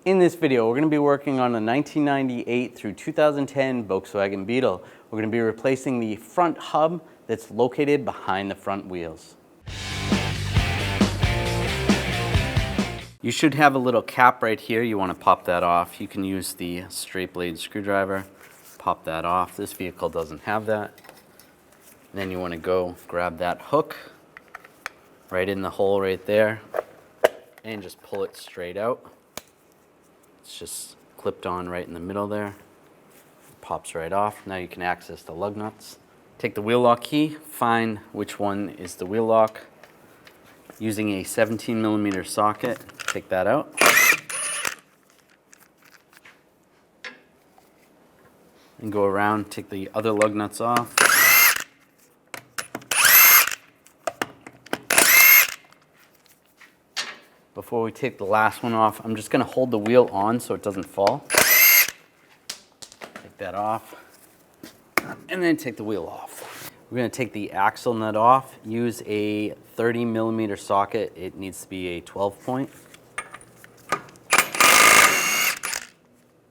In this video, we're going to be working on a 1998 through 2010 Volkswagen Beetle. We're going to be replacing the front hub that's located behind the front wheels. You should have a little cap right here. You want to pop that off. You can use the straight blade screwdriver, pop that off. This vehicle doesn't have that. And then you want to go grab that hook right in the hole right there and just pull it straight out. It's just clipped on right in the middle there. Pops right off. Now you can access the lug nuts. Take the wheel lock key, find which one is the wheel lock. Using a 17mm socket, take that out. And go around, take the other lug nuts off. Before we take the last one off, I'm just going to hold the wheel on so it doesn't fall. Take that off, and then take the wheel off. We're going to take the axle nut off. Use a 30mm socket. It needs to be a 12-point.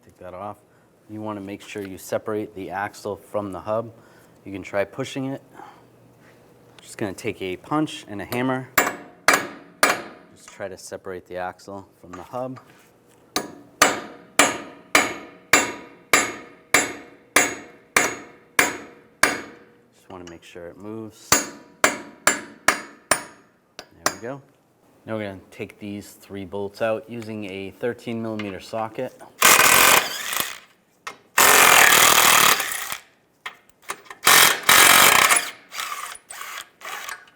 Take that off. You want to make sure you separate the axle from the hub. You can try pushing it. Just going to take a punch and a hammer. Just try to separate the axle from the hub. Just want to make sure it moves. There we go. Now we're going to take these 3 bolts out using a 13mm socket.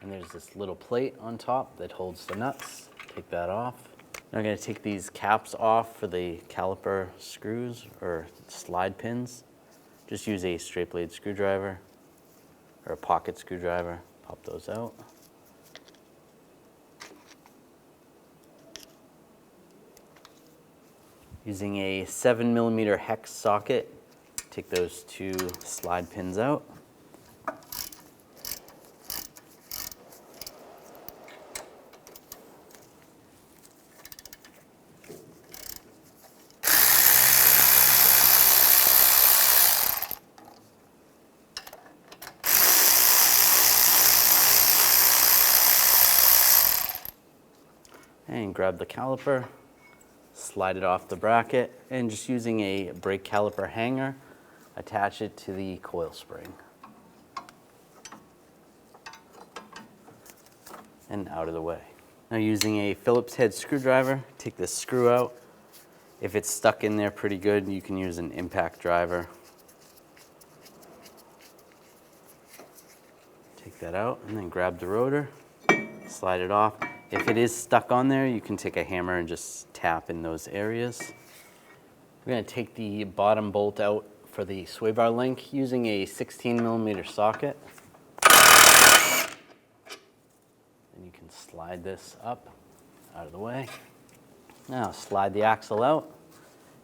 And there's this little plate on top that holds the nuts. Take that off. Now I'm going to take these caps off for the caliper screws or slide pins. Just use a straight blade screwdriver or a pocket screwdriver. Pop those out. Using a 7mm hex socket, take those 2 slide pins out. And grab the caliper, slide it off the bracket, and just using a brake caliper hanger, attach it to the coil spring. And out of the way. Now using a Phillips head screwdriver, take this screw out. If it's stuck in there pretty good, you can use an impact driver. Take that out and then grab the rotor, slide it off. If it is stuck on there, you can take a hammer and just tap in those areas. We're going to take the bottom bolt out for the sway bar link using a 16mm socket. And you can slide this up, out of the way. Now slide the axle out.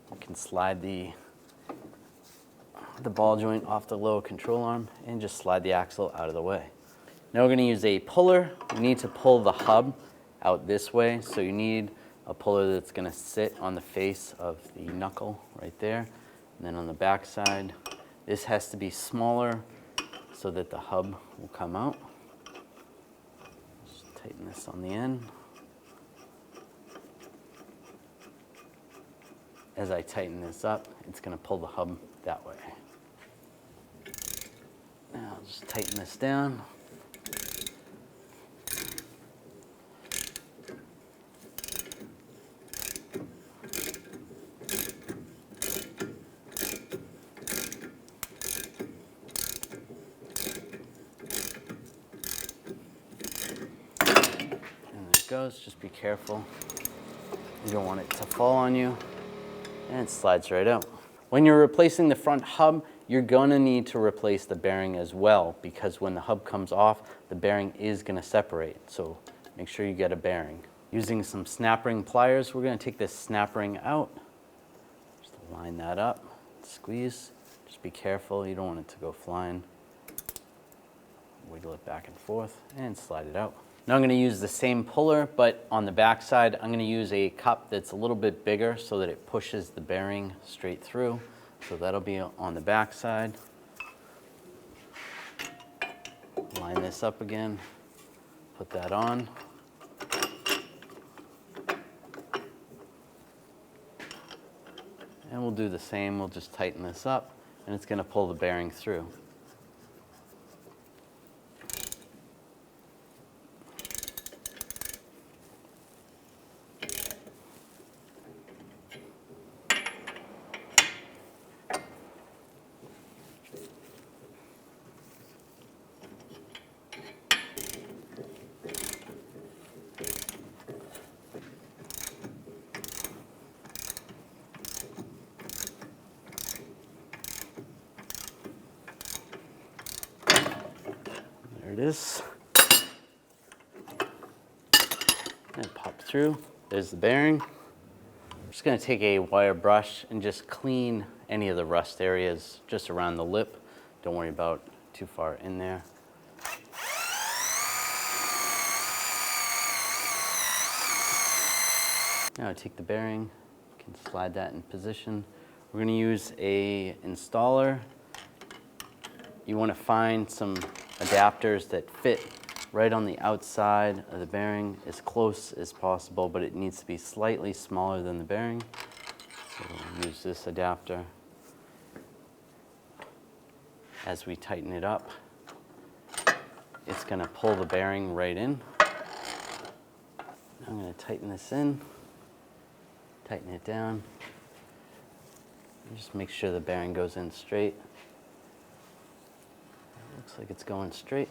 You can slide the ball joint off the lower control arm and just slide the axle out of the way. Now we're going to use a puller. You need to pull the hub out this way, so you need a puller that's going to sit on the face of the knuckle right there, and then on the back side this has to be smaller so that the hub will come out. Just tighten this on the end. As I tighten this up, it's going to pull the hub that way. Now I'll just tighten this down. Goes. Just be careful. You don't want it to fall on you. And it slides right out. When you're replacing the front hub, you're going to need to replace the bearing as well, because when the hub comes off, the bearing is going to separate. So make sure you get a bearing. Using some snap ring pliers, we're going to take this snap ring out. Just line that up. Squeeze. Just be careful. You don't want it to go flying. Wiggle it back and forth and slide it out. Now I'm going to use the same puller, but on the back side, I'm going to use a cup that's a little bit bigger so that it pushes the bearing straight through. So that'll be on the back side. Line this up again, put that on. And we'll do the same, we'll just tighten this up, and it's going to pull the bearing through. There it is. And pop through. There's the bearing. I'm just going to take a wire brush and just clean any of the rust areas just around the lip. Don't worry about too far in there. Now I take the bearing, you can slide that in position. We're going to use a installer. You want to find some adapters that fit right on the outside of the bearing as close as possible, but it needs to be slightly smaller than the bearing. So we'll use this adapter. As we tighten it up, it's going to pull the bearing right in. I'm going to tighten this in, tighten it down, and just make sure the bearing goes in straight. Looks like it's going straight.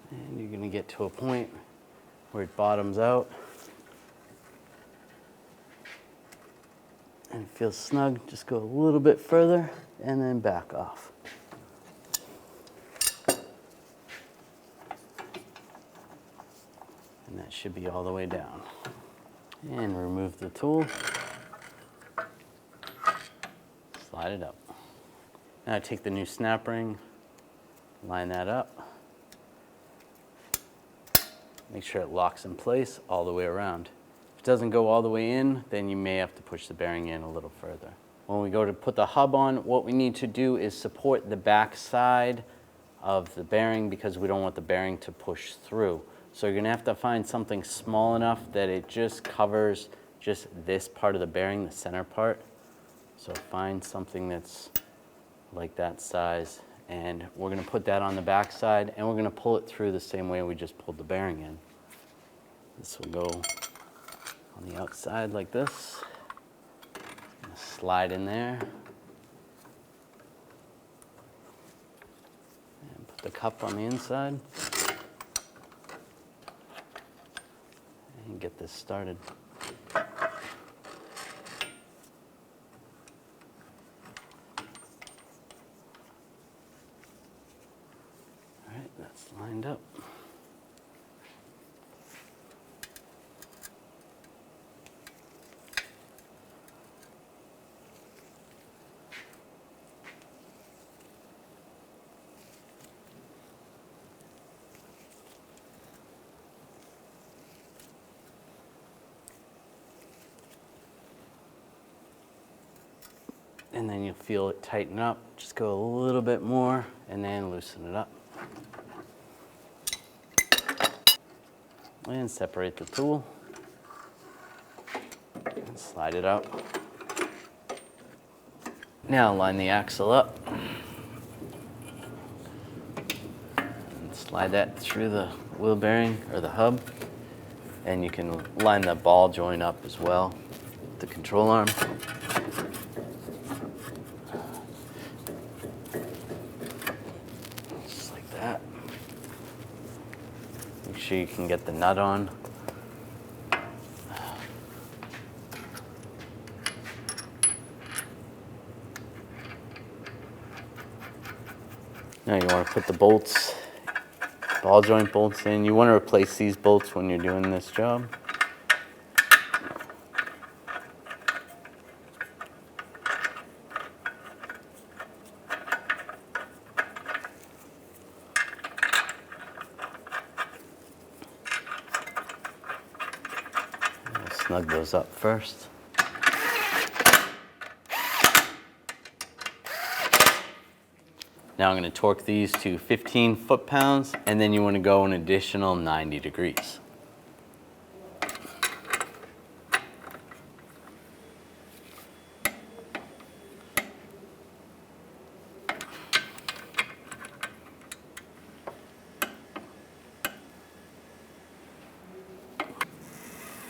And you're going to get to a point where it bottoms out. And it feels snug. Just go a little bit further and then back off. And that should be all the way down. And remove the tool. Slide it up. Now take the new snap ring, line that up. Make sure it locks in place all the way around. If it doesn't go all the way in, then you may have to push the bearing in a little further. When we go to put the hub on, what we need to do is support the back side of the bearing because we don't want the bearing to push through. So you're going to have to find something small enough that it just covers just this part of the bearing, the center part. So find something that's like that size, and we're going to put that on the back side, and we're going to pull it through the same way we just pulled the bearing in. This will go on the outside like this. Slide in there. And put the cup on the inside. And get this started. Alright, that's lined up. And then you'll feel it tighten up. Just go a little bit more and then loosen it up. And separate the tool. And slide it out. Now line the axle up. And slide that through the wheel bearing or the hub. And you can line the ball joint up as well, the control arm. Make sure you can get the nut on. Now you want to put the bolts, ball joint bolts in. You want to replace these bolts when you're doing this job. We'll snug those up first. Now I'm going to torque these to 15 foot-pounds, and then you want to go an additional 90 degrees.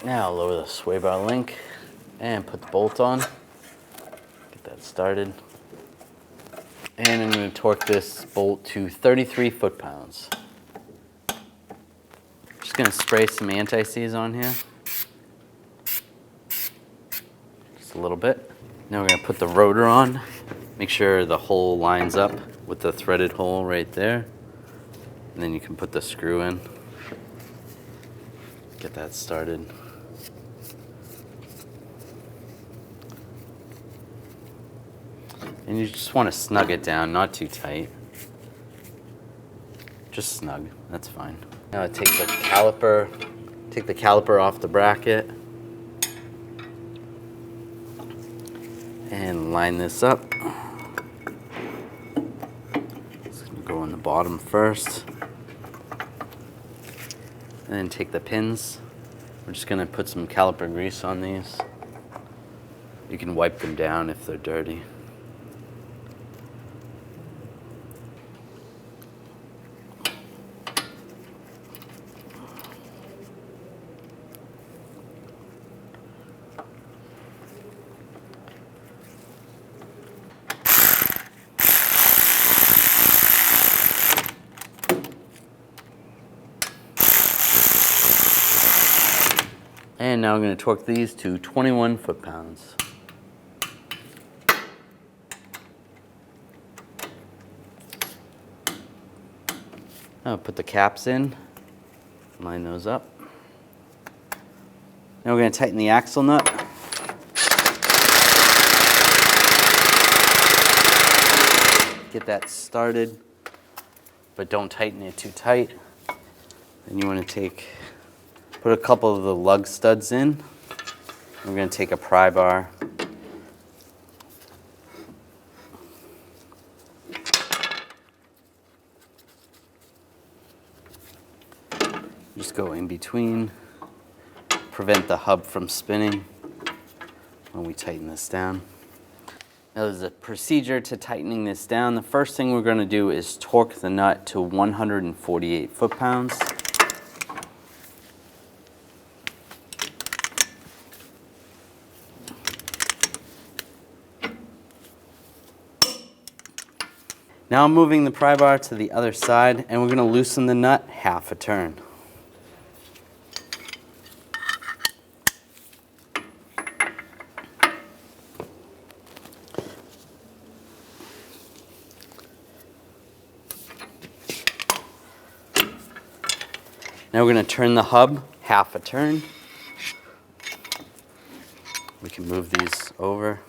Now I'll lower the sway bar link and put the bolt on. Get that started. And I'm going to torque this bolt to 33 foot-pounds. Just going to spray some anti-seize on here. Just a little bit. Now we're going to put the rotor on. Make sure the hole lines up with the threaded hole right there. And then you can put the screw in. Get that started. And you just want to snug it down, not too tight. Just snug, that's fine. Now take the caliper off the bracket and line this up. It's going to go in the bottom first. And then take the pins. We're just going to put some caliper grease on these. You can wipe them down if they're dirty. And now I'm going to torque these to 21 foot-pounds. Now put the caps in, line those up. Now we're going to tighten the axle nut. Get that started, but don't tighten it too tight. Then you want to put a couple of the lug studs in. We're going to take a pry bar. Just go in between, prevent the hub from spinning when we tighten this down. Now there's a procedure to tightening this down. The first thing we're going to do is torque the nut to 148 foot-pounds. Now I'm moving the pry bar to the other side, and we're going to loosen the nut half a turn. Now we're going to turn the hub half a turn. We can move these over.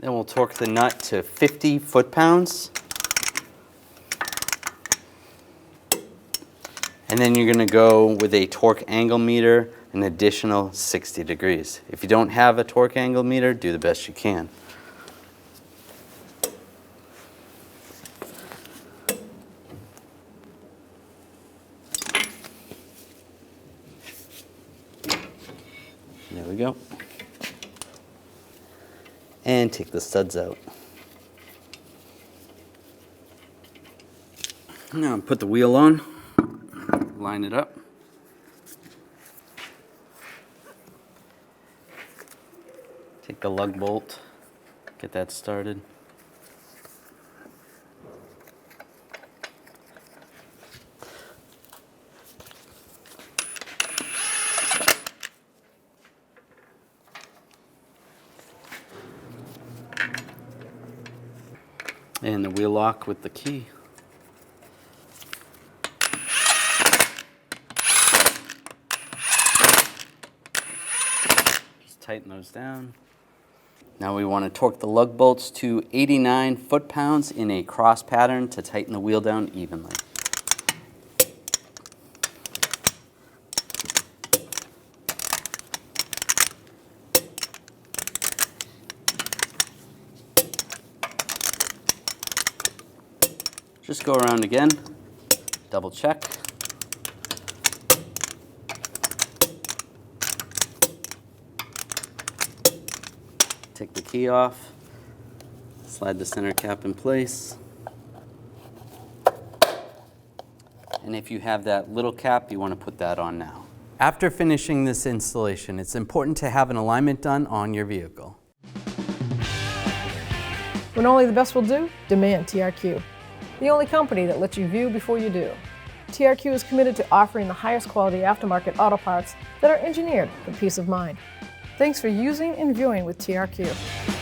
Then we'll torque the nut to 50 foot-pounds. And then you're going to go with a torque angle meter an additional 60 degrees. If you don't have a torque angle meter, do the best you can. There we go. And take the studs out. Now put the wheel on, line it up. Take the lug bolt, get that started. And the wheel lock with the key. Just tighten those down. Now we want to torque the lug bolts to 89 foot-pounds in a cross pattern to tighten the wheel down evenly. Just go around again, double check. Take the key off, slide the center cap in place. And if you have that little cap, you want to put that on now. After finishing this installation, it's important to have an alignment done on your vehicle. When only the best will do, demand TRQ. The only company that lets you view before you do. TRQ is committed to offering the highest quality aftermarket auto parts that are engineered for peace of mind. Thanks for using and viewing with TRQ.